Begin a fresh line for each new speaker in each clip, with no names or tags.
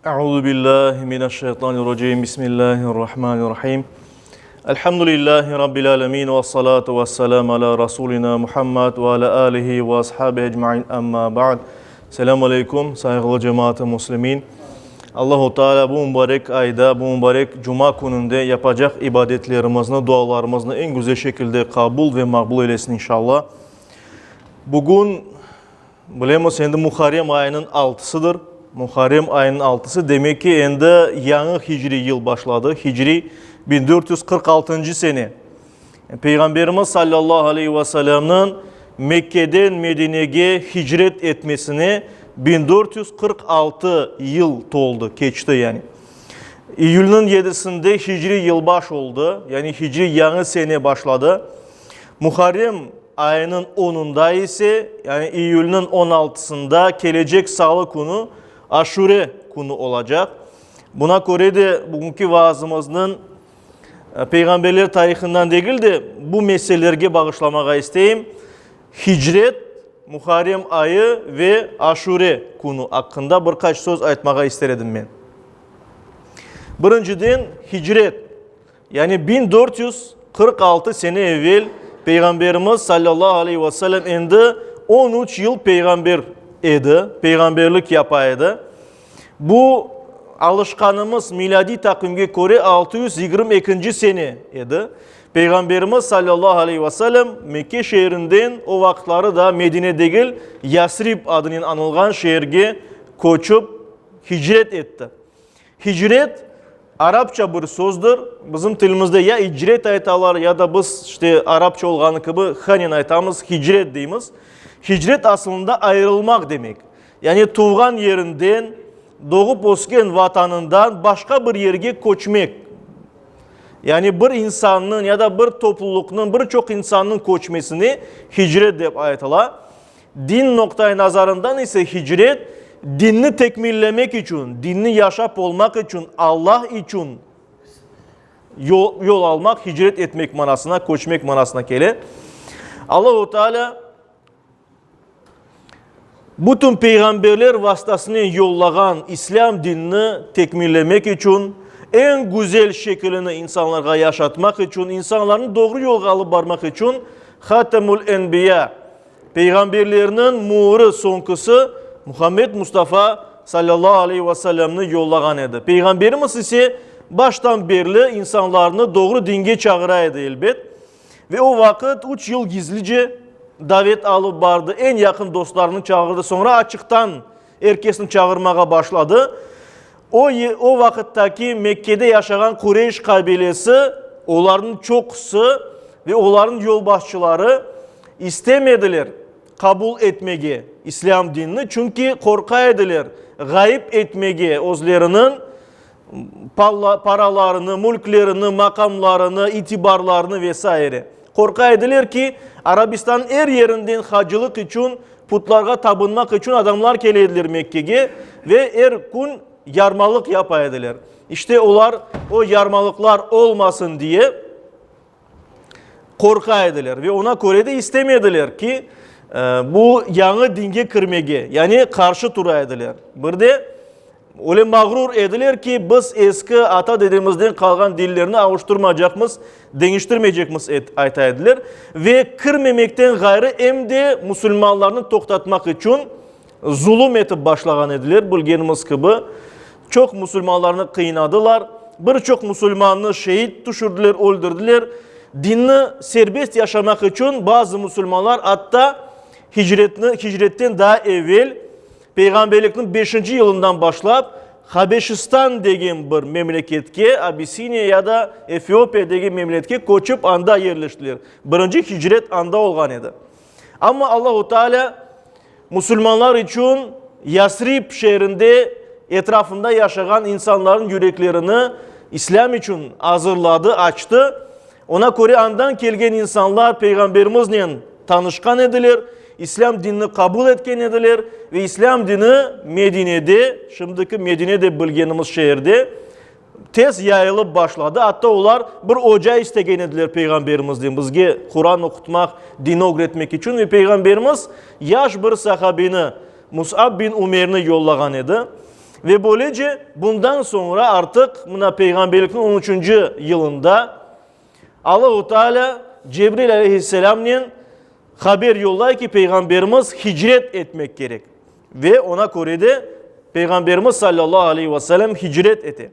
Euzu billahi mineşşeytanirracim. Bismillahirrahmanirrahim. Elhamdülillahi rabbil alamin ve salatu vesselam ala rasulina Muhammed ve ala alihi ve ashabihi ecmaîn. Amma ba'd. Selamun aleyküm saygılı cemaat-i muslimin. Allahu Teala bu mübarek ayda, bu mübarek cuma gününde yapacak ibadetlerimizni, dualarımızı en güzel şekilde kabul ve makbul eylesin inşallah. Bugün bilemiz endi Muharrem ayının 6'sıdır. Muharrem ayının 6'sı demek ki endi yanı hicri yıl başladı. Hicri 1446. sene. Peygamberimiz sallallahu aleyhi ve sellem'nin Mekke'den Medine'ye hicret etmesine 1446 yıl oldu, geçti yani. Eylül'ün 7'sinde hicri yılbaş oldu. Yani hicri yanı sene başladı. Muharrem ayının 10'unda ise yani Eylül'ün 16'sında gelecek salı günü Aşure günü olacak. Buna göre de bugünkü vaazımızın Peygamberler tarihinden değil de bu meselelerge bağışlamağa isteyeyim. Hicret, Muharrem ayı ve Aşure günü hakkında birkaç söz aytmağa istedim ben. Birinciden hicret, yani 1446 sene evvel Peygamberimiz sallallahu aleyhi ve sellem endi 13 yıl peygamber idi, peygamberlik yapaydı. Bu alışkanımız miladi takvimge göre 622. sene idi. Peygamberimiz sallallahu aleyhi ve sellem Mekke şehrinden o vaktları da Medine değil Yasrib adının anılgan şehirge koçup hicret etti. Hicret Arapça bir sözdür. Bizim tilimizde ya hicret aytalar ya da biz işte Arapça olganı gibi hanin aytamız hicret deyimiz. Hicret aslında ayrılmak demek. Yani tuğan yerinden, doğup osken vatanından başka bir yerge koçmak. Yani bir insanın ya da bir topluluğun birçok insanın koçmasını hicret deyip aytılar. Din noktayı nazarından ise hicret, dinini tekmillemek için, dinini yaşap olmak için, Allah için yol almak, hicret etmek manasına, koçmak manasına gelir. Allah-u Teala bütün peygamberler vasıtasını yollagan İslam dinini tekmillemek için, en güzel şeklini insanlara yaşatmak için, insanların doğru yola alıp varmak için Hatemul Enbiya, peygamberlerinin muğru sonkusu Muhammed Mustafa sallallahu aleyhi ve sellem'ni yollagan edi. Peygamberimiz ise baştan beri insanlarını doğru dinge çağıraydı elbet. Ve o vakit 3 yıl gizlice davet alıp vardı. En yakın dostlarını çağırdı. Sonra açıktan herkesini çağırmaya başladı. O vakitteki Mekke'de yaşayan Kureyş kabilesi, onların çoksu ve onların yolbaşçıları istemediler kabul etmeye İslam dinini. Çünkü korkaydılar gayip etmeye özlerinin paralarını, mülklerini, makamlarını, itibarlarını vesaire. Korkaydılar ki Arabistan'ın her yerinden hacılık için, putlarga tapınmak için adamlar gelediler Mekke'ye ve her gün yarmalık yapaydılar. İşte onlar o yarmalıklar olmasın diye korkaydılar ve ona göre de istemediler ki bu yanı dinge kırmege, yani karşı duraydılar. Bir de öyle mağrur edilir ki biz eski ata dedemizden kalgan dillerini avuşturmayacakmız, değiştirmeyecekmiz aytaydılar. Ve kırmemekten gayrı hem de Müslümanlarını toktatmak için zulüm etip başlagan edilir. Bilgenimiz gibi çok Müslümanlarını kıynadılar. Birçok Müslümanını şehit düşürdüler, öldürdüler. Dinini serbest yaşamak için bazı Müslümanlar hatta hicretten daha evvel Peygamberlik'in 5. yılından başlayıp Habeşistan degen bir memleketke, Abisinya ya da Efiyopya degen memleketke koçup anda yerleştiler. Birinci hicret anda olgan edi. Ama Allah-u Teala Müslümanlar için Yasrib şehrinde etrafında yaşayan insanların yüreklerini İslam için hazırladı, açtı. Ona göre andan kelgen insanlar Peygamberimizle tanışkan edilir. İslam dinini kabul etken edilir ve İslam dini Medine'de, şimdiki Medine'de bilgenimiz şehirde tez yayılıp başladı. Hatta onlar bir ocağı istegen edilir Peygamberimizden. Bizge Kur'an okutmak, dini öğretmek için ve Peygamberimiz yaş bir sahabini Mus'ab bin Umer'ni yollagan edi. Ve böylece bundan sonra artık buna peygamberlikten 13. yılında Allah-u Teala Cebrail aleyhisselam'ın haber yollayı ki peygamberimiz hicret etmek gerek. Ve ona göre de peygamberimiz sallallahu aleyhi ve sellem hicret etti.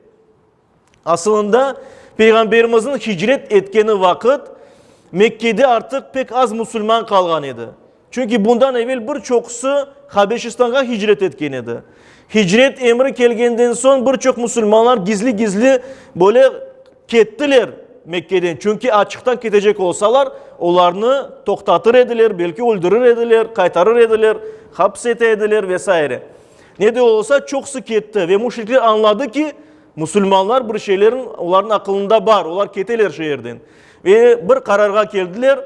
Aslında peygamberimizin hicret etkeni vakit Mekke'de artık pek az Müslüman kalgan idi. Çünkü bundan evvel birçoksu Habeşistan'a hicret etken idi. Hicret emri kelgenden son birçok Müslümanlar gizli gizli böyle kettiler Mekke'den. Çünkü açıktan ketecek olsalar onlarını toktatır edilir, belki öldürür edilir, kaytarır edilir, hapsete edilir vesaire. Ne de olsa çok sık etti ve müşrikler anladı ki Müslümanlar bir şeylerin onların akılında var, onlar keteler şehirden. Ve bir kararga geldiler,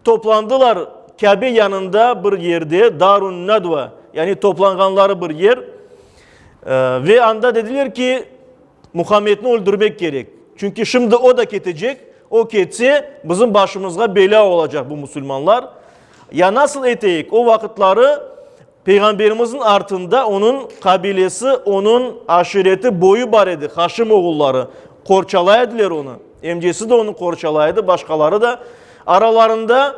toplandılar Kabe yanında bir yerde, Darun Nadva, yani toplanganları bir yer. Ve anda dediler ki Muhammed'i öldürmek gerek. Çünkü şimdi o da ketecek, o ketse bizim başımıza bela olacak bu Müslümanlar. Ya nasıl eteyik? O vakitleri Peygamberimizin artında onun kabilesi, onun aşireti boyu var idi. Haşim oğulları korçalaydılar onu. Emcesi de onu korçalaydı, başkaları da. Aralarında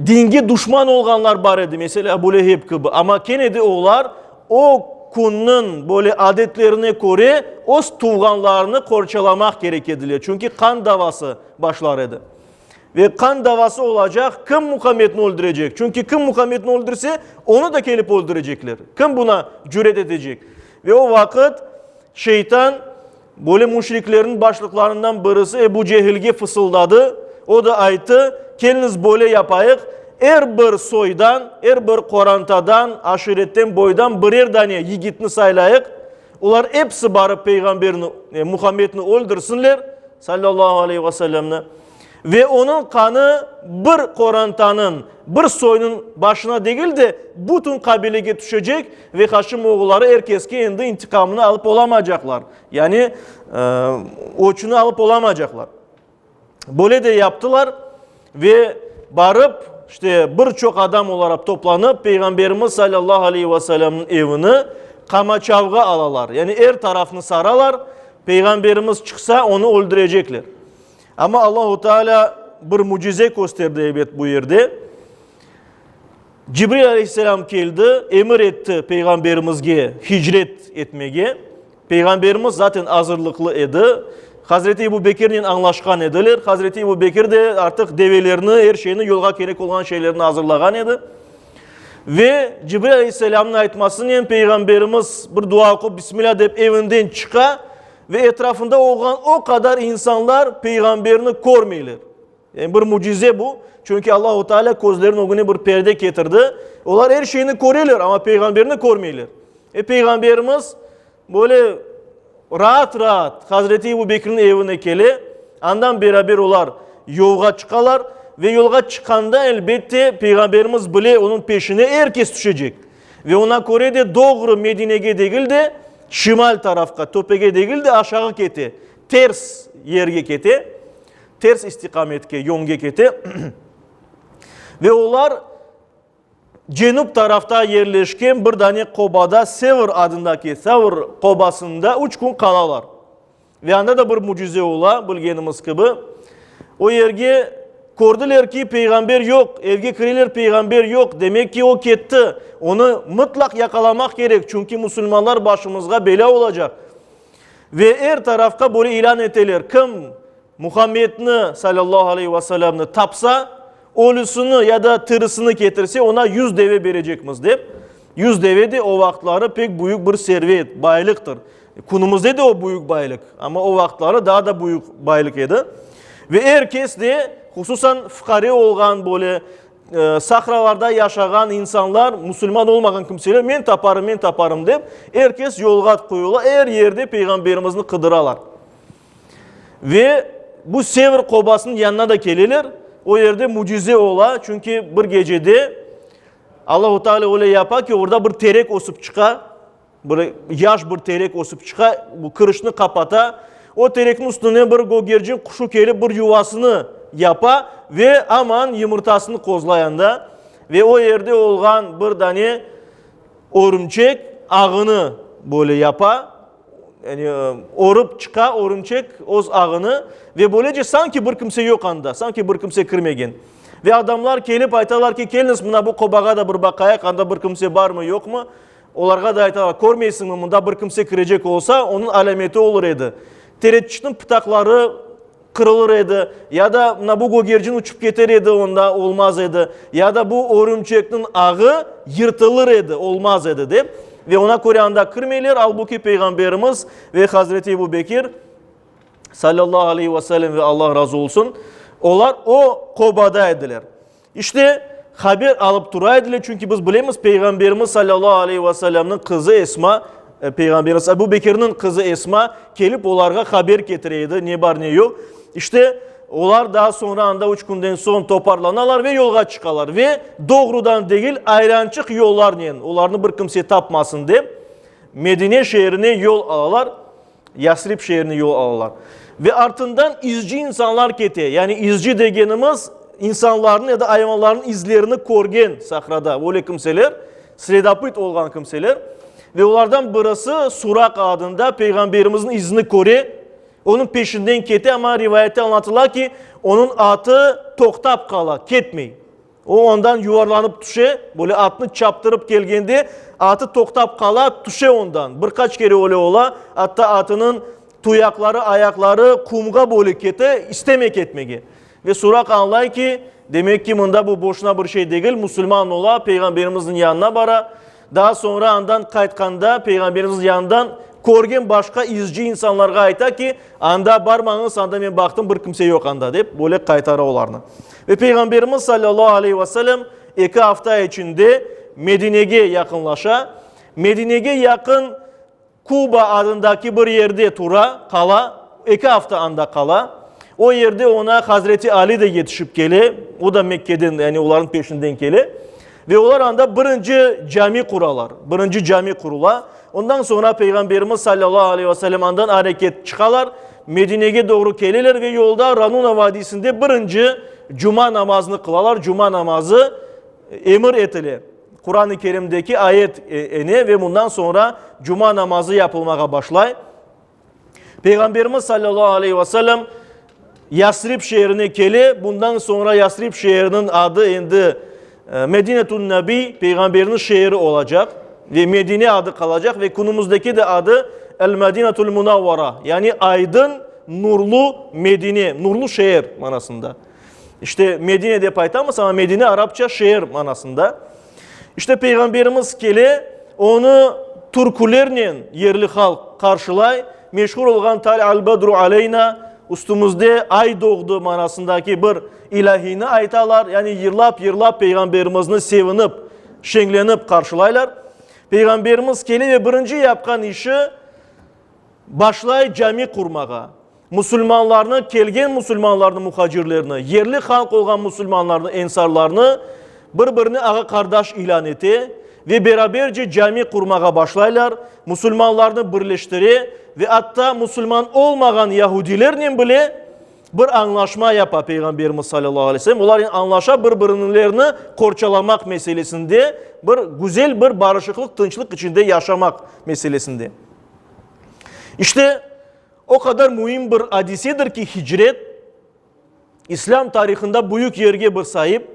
dinge düşman olanlar var idi. Mesela Ebu Leheb gibi. Ama Kennedy oğullar o kunun böyle adetlerine göre o tuğanlarını korçalamak gerekediler. Çünkü kan davası başlarıydı. Ve kan davası olacak. Kim Muhammed'i öldürecek? Çünkü kim Muhammed'i öldürse onu da gelip öldürecekler. Kim buna cüret edecek? Ve o vakit şeytan böyle müşriklerin başlıklarından birisi Ebu Cehil'e fısıldadı. O da ayıttı. Kendiniz böyle yapayık. Er bir soydan, er bir korantadan, aşiretten, boydan birer tane yigitni saylayık. Onlar hepsi barıp peygamberini, Muhammed'ini öldürsünler. Sallallahu aleyhi ve sellem'le. Ve onun kanı bir korantanın, bir soyunun başına değil de bütün kabileye düşecek ve Haşim oğulları herkeske endi intikamını alıp olamayacaklar. Yani oçunu alıp olamayacaklar. Böyle de yaptılar ve barıp işte birçok adam olarak toplanıp Peygamberimiz sallallahu aleyhi ve sellem'in evini kamaçavga alalar. Yani er tarafını saralar, Peygamberimiz çıksa onu öldürecekler. Ama Allahu Teala bir mucize gösterdi evet bu yerde. Cibril aleyhisselam geldi, emir etti Peygamberimizge hicret etmeye. Peygamberimiz zaten hazırlıklı idi. Hazreti Ebu Bekir'in anlaşkan edilir. Hazreti Ebu Bekir de artık develerini, her şeyini, yolga gerek olan şeylerini hazırlagan idi. Ve Cibril aleyhisselamın aytmasını Peygamberimiz bir dua okup Bismillah deyip evinden çıka ve etrafında olan o kadar insanlar peygamberini görmeyler. Yani bir mucize bu. Çünkü Allah-u Teala gözlerin o güne bir perde getirdi. Onlar her şeyini görürler ama peygamberini görmeyler. Peygamberimiz böyle rahat rahat Hazreti Ebu Bekir'in evine geli. Andan beraber onlar yolga çıkarlar ve yolga çıkanda elbette peygamberimiz bile onun peşine herkes düşecek. Ve ona göre de doğru Medine'ye değil de şimal tarafka, topege değil de aşağı keti. Ters yerge keti. Ters istikametke, yonge keti. Ve onlar cenup tarafta yerleşken bir tane kobada Sevr adındaki Sevr kobasında 3 gün kalalar. Ve anda da bir mucize ola, bilgenimiz gibi. O yerge gördüler ki peygamber yok, evge kiriler peygamber yok. Demek ki o ketti. Onu mutlak yakalamak gerek. Çünkü Müslümanlar başımızda bela olacak. Ve her tarafta böyle ilan eteler. Kim Muhammed'ni sallallahu aleyhi ve sellem'ni tapsa, ölüsünü ya da tırısını getirse ona 100 deve verecekmiz deyip. 100 deve de o vaktları pek büyük bir servet, baylıktır. Kunumuzda da o büyük baylık. Ama o vaktları daha da büyük baylık idi. Ve herkes de hususan fukari olgan böyle sahralarda yaşayan insanlar, Müslüman olmayan kimseler men taparım deyip herkes yolga koyuyorlar. Her yerde peygamberimizni kıdıralar. Ve bu Sevr kobasının yanına da gelirler. O yerde mucize ola. Çünkü bir gecede Allah-u Teala öyle yapar ki orada bir terek osup çıka. Bir yaş bir terek osup çıka. Bu kırışını kapata. O terekin üstüne bir gogercin kuşu gelip bir yuvasını yapa ve aman yumurtasını kozlayanda ve o yerde olgan bir tane örümcek ağını böyle yapa. Yani orup çıka örümcek oz ağını ve böylece sanki bir kimse yok anda, sanki bir kimse kirmegen. Ve adamlar gelip aytalar ki geliniz buna bu kobağa da bir bakayak anda bir kimse var mı yok mu? Olarga da aytalar görmeysin mi bunda bir kimse kirecek olsa onun alameti olur edi. Teretçinin pıtakları kırılır edi ya da bu gogercin uçup getir edi onda olmaz edi ya da bu örümcekin ağı yırtılır edi olmaz edi deyip ve ona Kur'an'da kırmeyler. Halbuki Peygamberimiz ve Hazreti Ebu Bekir sallallahu aleyhi ve sellem ve Allah razı olsun onlar o kobada ediler. İşte haber alıp duraydılar çünkü biz bilemiz Peygamberimiz sallallahu aleyhi ve sellem'in kızı Esma, Peygamberimiz Ebu Bekir'in kızı Esma gelip onlara haber getireydi ne var ne yok. İşte onlar daha sonra anda 3 günden son toparlanırlar ve yolga çıkarlar ve doğrudan değil ayrançık yollar neyin onlarını bir kimse tapmasın diye Medine şehrine yol alırlar, Yasrib şehrine yol alırlar. Ve ardından izci insanlar kete yani izci degenimiz insanların ya da hayvanların izlerini korgen sahrada böyle kimseler sredapit olan kimseler ve onlardan birisi Surak adında Peygamberimizin izini kore. Onun peşinden kete ama rivayette anlatılar ki onun atı toktap kala, ketmeyi. O ondan yuvarlanıp tuşe, böyle atını çaptırıp geldiğinde atı toktap kala tuşe ondan. Birkaç kere öyle ola, hatta atının tuyakları, ayakları kumga böyle kete istemek etmegi. Ve Surak anlay ki demek ki bunda bu boşuna bir şey değil, Müslüman ola Peygamberimizin yanına bara. Daha sonra andan kaytkanda Peygamberimizin yanından korgen başka izci insanlarga ayta ki anda barmağınız anda ben baktım bir kimse yok anda deyip böyle kaytara olarını. Ve Peygamberimiz sallallahu aleyhi ve sellem 2 hafta içinde Medine'ye yakınlaşa. Medine'ye yakın Kuba adındaki bir yerde tura kala 2 hafta anda kala. O yerde ona Hazreti Ali de yetişip gele. O da Mekke'den yani onların peşinden gele. Ve onlar anda birinci cami kuralar. Birinci cami kurula. Ondan sonra Peygamberimiz sallallahu aleyhi ve sellem andan hareket çıkarlar. Medine'ye doğru gelirler ve yolda Ranuna Vadisi'nde birinci cuma namazını kılarlar. Cuma namazı emir etili. Kur'an-ı Kerim'deki ayet eni ve bundan sonra cuma namazı yapılmaya başlay. Peygamberimiz sallallahu aleyhi ve sellem Yasrib şehrine geli. Bundan sonra Yasrib şehrinin adı indi Medinetun Nebi, Peygamberin şehri olacak ve Medine adı kalacak ve konumuzdaki de adı El Medinetul Munavvara yani aydın nurlu Medine, nurlu şehir manasında. İşte Medine de paytahımız ama Medine Arapça şehir manasında. İşte Peygamberimiz gele onu Turkulerle yerli halk karşılay. Meşhur olan Tal al-Badru aleyna üstümüzde ay doğdu manasındaki bir ilahini aytalar. Yani yırlap Peygamberimizini sevinip, şenlenip karşılaylar. Peygamberimiz gele ve birinci yapkan işi başlay cami kurmağa. Müslümanlarını, kelgen Müslümanlarını, muhacirlerini, yerli halk olan Müslümanlarını, ensarlarını birbirini ağa kardeş ilan etti ve beraberce cami kurmağa başlaylar. Müslümanlarını birleştirir ve hatta Müslüman olmayan Yahudilerle bile bir anlaşma yapar Peygamberimiz sallallahu aleyhi ve sellem. Onlar anlaşa birbirlerini korçalamak meselesinde bir güzel bir barışıklık, tınçlık içinde yaşamak meselesinde. İşte o kadar mühim bir hadisedir ki hicret İslam tarihinde büyük yerge bir sahip.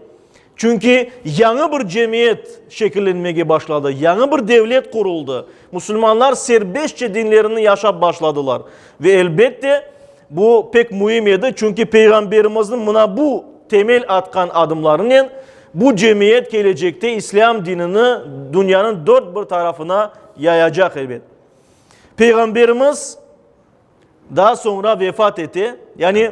Çünkü yeni bir cemiyet şekillenmeye başladı. Yeni bir devlet kuruldu. Müslümanlar serbestçe dinlerini yaşap başladılar. Ve elbette bu pek mühim idi. Çünkü Peygamberimizin buna bu temel atkan adımlarının bu cemiyet gelecekte İslam dinini dünyanın dört bir tarafına yayacak elbet. Peygamberimiz daha sonra vefat etti. Yani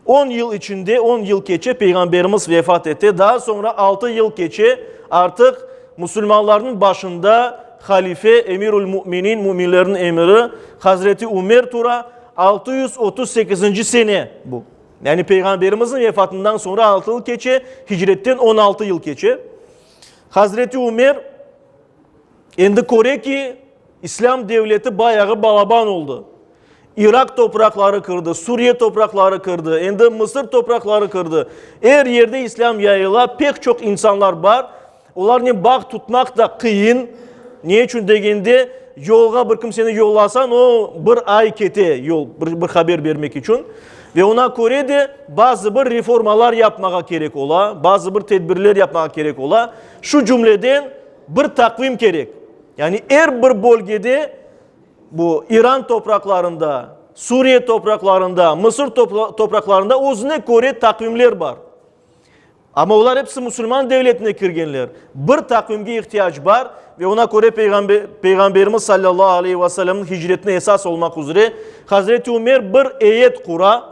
10 yıl içinde 10 yıl geçe Peygamberimiz vefat etti. Daha sonra 6 yıl geçe artık Müslümanların başında halife, emirül müminin, müminlerin emiri Hazreti Ömer Tura 638. sene bu. Yani Peygamberimizin vefatından sonra 6 yıl geçe, hicretten 16 yıl geçe. Hazreti Ömer endi kore ki İslam devleti bayağı balaban oldu. Irak toprakları kırdı, Suriye toprakları kırdı, endi Mısır toprakları kırdı. Her yerde İslam yayıla pek çok insanlar var. Onların bağ tutmak da kıyın. Niye? Çünkü degende yolga bir kimseni yollasan o bir ay kete yol bir haber vermek için ve ona göre de bazı bir reformalar yapmaya gerek ola, bazı bir tedbirler yapmaya gerek ola. Şu cümleden bir takvim gerek. Yani her bir bölgede bu İran topraklarında, Suriye topraklarında, Mısır topraklarında özüne göre takvimler var. Ama onlar hepsi Müslüman devletine kirgenler. Bir takvimge ihtiyaç var ve ona göre Peygamberimiz sallallahu aleyhi ve sellem'in hicretine esas olmak üzere Hazreti Ömer bir ayet kura,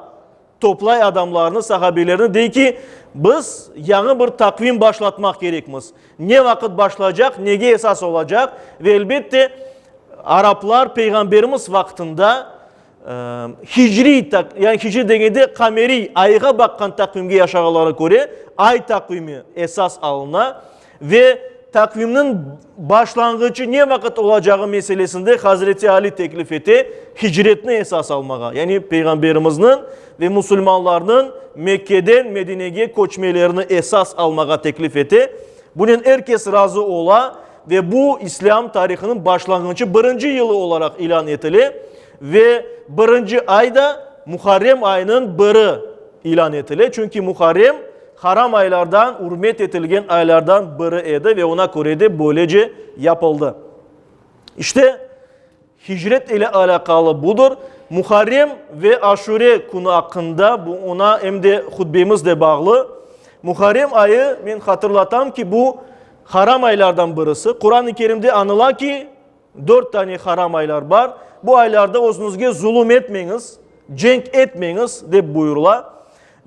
toplay adamlarını, sahabelerini dey ki biz yeni bir takvim başlatmak gerekmiz. Ne vakit başlayacak, nege esas olacak ve elbette Araplar Peygamberimiz vaktinde hicri, yani hicri degende kameri, ayga bakkan takvimge yaşağalara göre ay takvimi esas alına ve takviminin başlangıcı ne vakit olacağı meselesinde Hazreti Ali teklif etti, hicretine esas almağa. Yani Peygamberimizin ve Müslümanların Mekke'den Medine'ye koçmelerini esas almağa teklif etti. Bunun herkes razı ola ve bu İslam tarihinin başlangıcı birinci yılı olarak ilan edildi ve birinci ayda Muharrem ayının biri ilan edildi. Çünkü Muharrem haram aylardan, hürmet edilgen aylardan biri idi ve ona göre de böylece yapıldı. İşte hicret ile alakalı budur. Muharrem ve Aşure günü hakkında bu ona hem de hutbemizle bağlı. Muharrem ayı ben hatırlatam ki bu haram aylardan birisi. Kur'an-ı Kerim'de anıla ki 4 tane haram aylar var. Bu aylarda özünüzge zulüm etmeyiniz, cenk etmeyiniz de buyurula.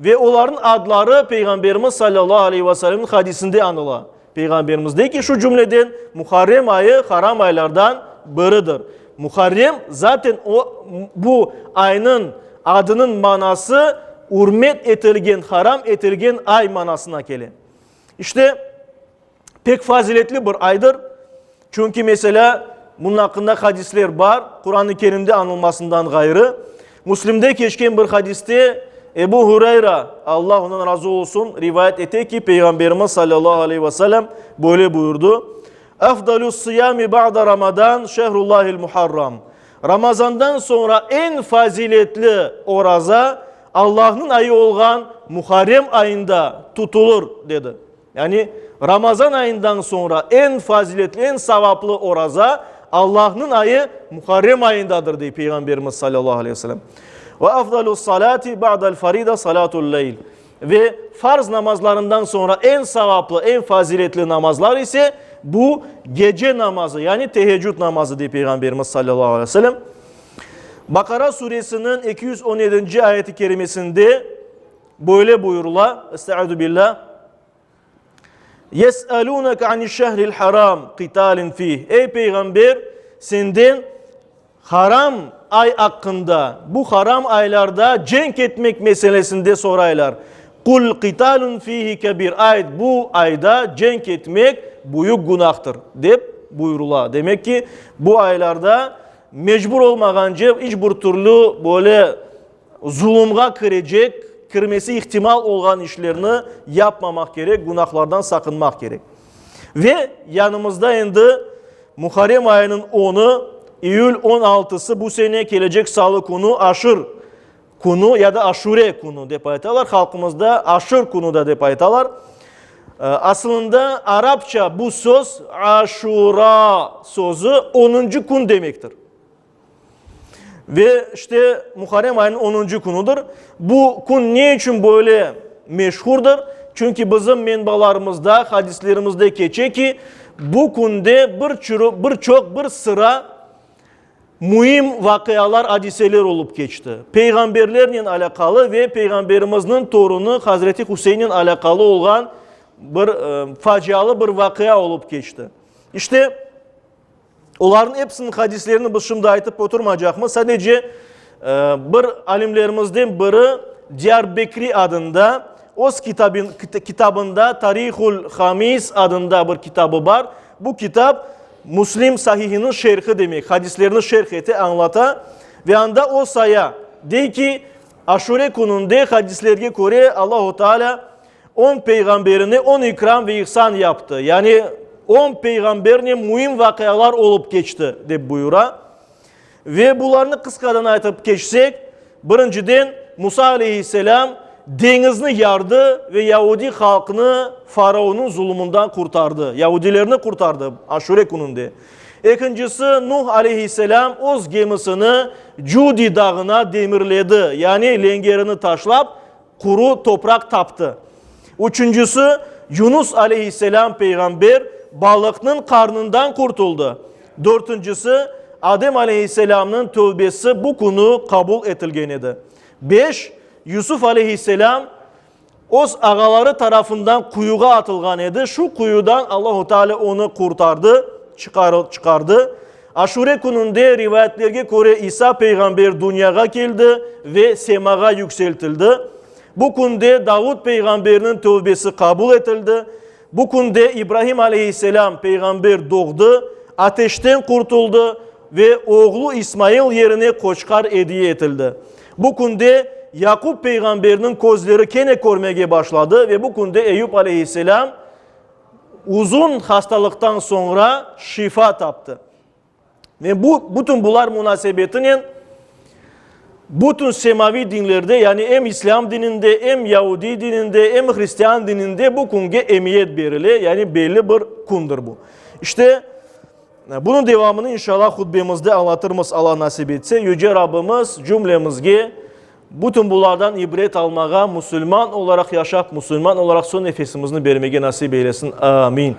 Ve onların adları Peygamberimiz sallallahu aleyhi ve sellem'in hadisinde anıla. Peygamberimiz de ki şu cümleden Muharrem ayı haram aylardan biridir. Muharrem zaten bu ayının adının manası hürmet etilgen, haram etilgen ay manasına gelir. İşte pek faziletli bir aydır. Çünkü mesela bunun hakkında hadisler var. Kur'an-ı Kerim'de anılmasından gayrı. Müslim'de geçen bir hadiste Ebu Hureyre, Allah ondan razı olsun, rivayet etti ki Peygamberimiz sallallahu aleyhi ve sellem böyle buyurdu. Efdalus siyami ba'da Ramazan şehrullahil muharram. Ramazandan sonra en faziletli oraza Allah'ın ayı olan Muharrem ayında tutulur dedi. Yani Ramazan ayından sonra en faziletli, en sevaplı oraza Allah'ın ayı Muharrem ayındadır diye Peygamberimiz sallallahu aleyhi ve sellem. Ve afdalus salati ba'dal farida salatul leyl. Ve farz namazlarından sonra en sevaplı, en faziletli namazlar ise bu gece namazı, yani teheccüd namazı diye Peygamberimiz sallallahu aleyhi ve sellem. Bakara suresinin 217. ayeti kerimesinde böyle buyurula. Estaizu billah. Yes'alûneke anişşehril haram qitalin fih. Ey Peygamber, senden haram ay hakkında, bu haram aylarda cenk etmek meselesinde soraylar. Kul qitalun fihi kebir. Ayet bu ayda cenk etmek büyük günahtır deyip buyurula. Demek ki bu aylarda mecbur olmaganca hiçbir türlü böyle zulümga kirmesi ihtimal olan işlerini yapmamak gerek, günahlardan sakınmak gerek. Ve yanımızda şimdi Muharrem ayının 10'u, Eylül 16'sı bu sene gelecek salı konu Aşır kunu ya da Aşure kunu deyip aytalar. Halkımızda Aşır kunu da deyip aytalar. Aslında Arapça bu söz Aşura sözü 10. kun demektir. Ve işte Muharrem ayının 10. kunudur. Bu kun ne için böyle meşhurdur? Çünkü bizim menbalarımızda, hadislerimizde geçiyor ki bu kunde bir sıra mühim vakayalar, hadiseler olup geçti. Peygamberlerle alakalı ve Peygamberimizin torunu Hazreti Hüseyin'in alakalı olan bir facialı bir vakaya olup geçti. İşte onların hepsinin hadislerini biz şimdi aytıp oturmayacak mı? Sadece bir alimlerimizden biri Diyarbekri adında, o kitabında Tarihul Hamis adında bir kitabı var. Bu kitap Müslim sahihinin şerhi demek. Hadislerini şerh eti, anlata ve anda o saya de ki Aşure kununda hadislerine göre Allahu Teala 10 peygamberine 10 ikram ve ihsan yaptı. Yani 10 peygamberine mühim vakalar olup geçti de buyura. Ve bunlarını kıskadan aytıp geçsek, birinciden Musa aleyhisselam denizini yardı ve Yahudi halkını Faraon'un zulümünden kurtardı. Yahudilerini kurtardı Aşure gününde. İkincisi Nuh aleyhisselam öz gemisini Cudi dağına demirledi. Yani lengerini taşlap kuru toprak taptı. Üçüncüsü Yunus aleyhisselam peygamber balıkның karnından kurtuldu. Dördüncüsü Adem aleyhisselamın tövbesi bu konu kabul etilgen idi. 5. Yusuf aleyhisselam öz ağaları tarafından kuyuğa atılgan idi. Şu kuyudan Allah-u Teala onu kurtardı, çıkardı. Aşure gününde rivayetlerine göre İsa peygamber dünyaya geldi ve semağa yükseltildi. Bu günde Davud peygamberinin tövbesi kabul edildi. Bu günde İbrahim aleyhisselam peygamber doğdu, ateşten kurtuldu ve oğlu İsmail yerine koçkar hediye edildi. Bu günde Yakup peygamberinin gözleri kene görmeye başladı ve bu günde Eyüp aleyhisselam uzun hastalıktan sonra şifa taptı. Ve bütün bunlar münasebetinin bütün semavi dinlerde yani hem İslam dininde hem Yahudi dininde hem Hristiyan dininde bu konuya emniyet verilir. Yani belli bir kundur bu. İşte bunun devamını inşallah hutbemizde anlatırız Allah nasip etse. Yüce Rabbimiz cümlemizge bütün bunlardan ibret almağa, Müslüman olarak yaşap, Müslüman olarak son nefesimizi vermeye nasip eylesin. Amin.